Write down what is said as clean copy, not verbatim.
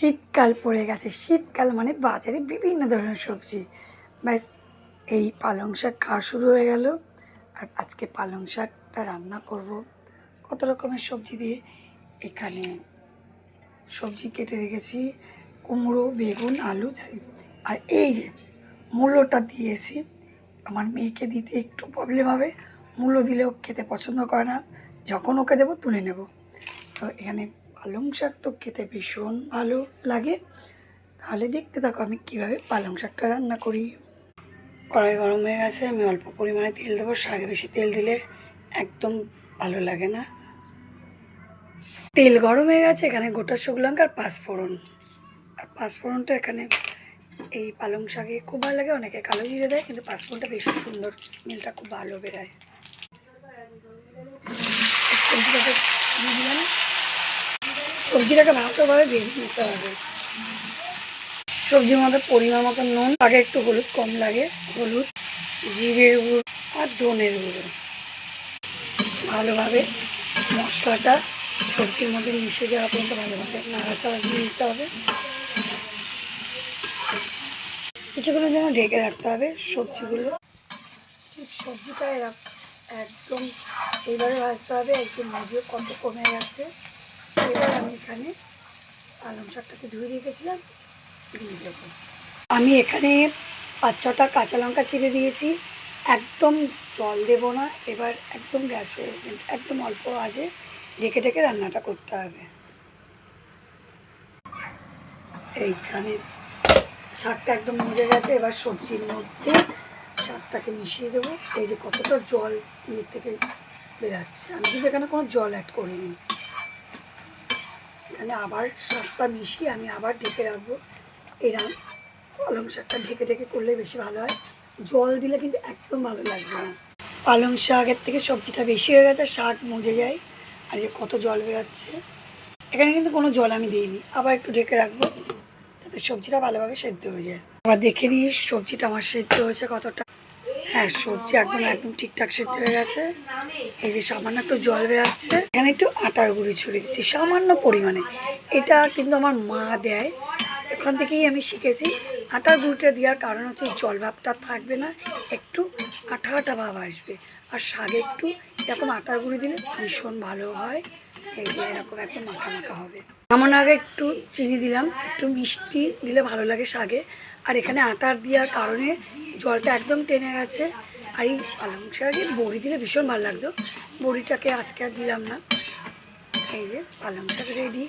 শীতকাল পড়ে গেছে। শীতকাল মানে বাজারে বিভিন্ন ধরনের সবজি। ব্যাস এই পালং শাক খাওয়া শুরু হয়ে গেল। আর আজকে পালং শাকটা রান্না করব কত রকমের সবজি দিয়ে। এখানে সবজি কেটে রেখেছি, কুমড়ো, বেগুন, আলু, আর এই যে মূলোটা দিয়েছি। আমার মেয়েকে দিতে একটু প্রবলেম হবে, মূলো দিলেও খেতে পছন্দ করে না। যখন ওকে দেবো তুলে নেব। তো এখানে পালং শাক তো খেতে ভীষণ ভালো লাগে। তাহলে দেখতে থাকো আমি কীভাবে পালং শাকটা রান্না করি। কড়াই গরম হয়ে গেছে, আমি অল্প পরিমাণে তেল দেবো। শাকে বেশি তেল দিলে একদম ভালো লাগে না। তেল গরম হয়ে গেছে, এখানে গোটা শুকনো লঙ্কা আর পাঁচফোড়ন। আর পাঁচফোড়নটা এখানে এই পালং শাকে খুব ভালো লাগে। অনেকে কালো জিরে দেয়, কিন্তু পাঁচফোড়নটা বেশি সুন্দর, স্মেলটা খুব ভালো বেরোয়। সবজিটাকে দিয়ে দিলাম। সবজিটাকে ভালোভাবে ভেজে নিতে হবে। সবজির মধ্যে পরিমাণ মতো নুন, আগে একটু হলুদ কম লাগে, হলুদ, জিরের গুঁড়ো আর ধনের গুঁড়ো। ভালোভাবে মশলাটা সবজির মধ্যে মিশে যাওয়া পর্যন্ত ভালোভাবে নাড়াচাড়া দিয়ে দিতে হবে। কিছুক্ষণের জন্য ঢেকে রাখতে হবে সবজিগুলো। ঠিক সবজিটা একদম এইভাবে ভাজতে হবে। একদম মজিও কত কমে গেছে। এবার আমি এখানে পালং শাকটাকে ধুয়ে রেখেছিলাম, দিয়ে দেবো। আমি এখানে 5-6টা কাঁচা লঙ্কা চিড়ে দিয়েছি। একদম জল দেব না। এবার একদম গ্যাসে একদম অল্প আঁচে ঢেকে ঢেকে রান্নাটা করতে হবে। এইখানে শাকটা একদম মজে গেছে। এবার সবজির মধ্যে শাকটাকে মিশিয়ে দেবো। এই যে কতটা জল এর থেকে বেরাচ্ছে, আমি কিন্তু এখানে কোনো জল অ্যাড করিনি। এখানে আবার শাকটা মিশিয়ে আমি আবার ঢেকে রাখবো। এরকম পালং শাকটা ঢেকে ঢেকে করলে বেশি ভালো হয়। জল দিলে কিন্তু একদম ভালো লাগবে না। পালং শাকের থেকে সবজিটা বেশি হয়ে গেছে, শাক মজে যায়। আর যে কত জল বেরোচ্ছে, এখানে কিন্তু কোনো জল আমি দিইনি। আবার একটু ঢেকে রাখবো যাতে সবজিটা ভালোভাবে সেদ্ধ হয়ে যায়। আবার দেখে নিই সবজিটা আমার সেদ্ধ হয়েছে কতটা। হ্যাঁ, সবজি একদম ঠিকঠাক সেদ্ধ হয়ে গেছে। এই যে সামান্য একটু জল বেরোচ্ছে, এখানে একটু আটার গুঁড়ি ছড়িয়ে দিচ্ছি সামান্য পরিমাণে। এটা কিন্তু আমার মা দেয়, এখান থেকেই আমি শিখেছি। আটার গুঁড়িটা দেওয়ার কারণ হচ্ছে জল ভাবটা থাকবে না, একটু আঠা আঠা ভাব আসবে। আর শাকে একটু এরকম আটার গুঁড়ি দিলে ভীষণ ভালো হয়। এই যে এরকম একদম মাখা মাখা হবে। আমার আগে একটু চিনি দিলাম, একটু মিষ্টি দিলে ভালো লাগে শাকে। আর এখানে আটার দেওয়ার কারণে জলটা একদম টেনে গেছে। আর এই পালং শাকে বড়ি দিলে ভীষণ ভালো লাগতো, বড়িটাকে আজকে আর দিলাম না। এই যে পালং শাক রেডি।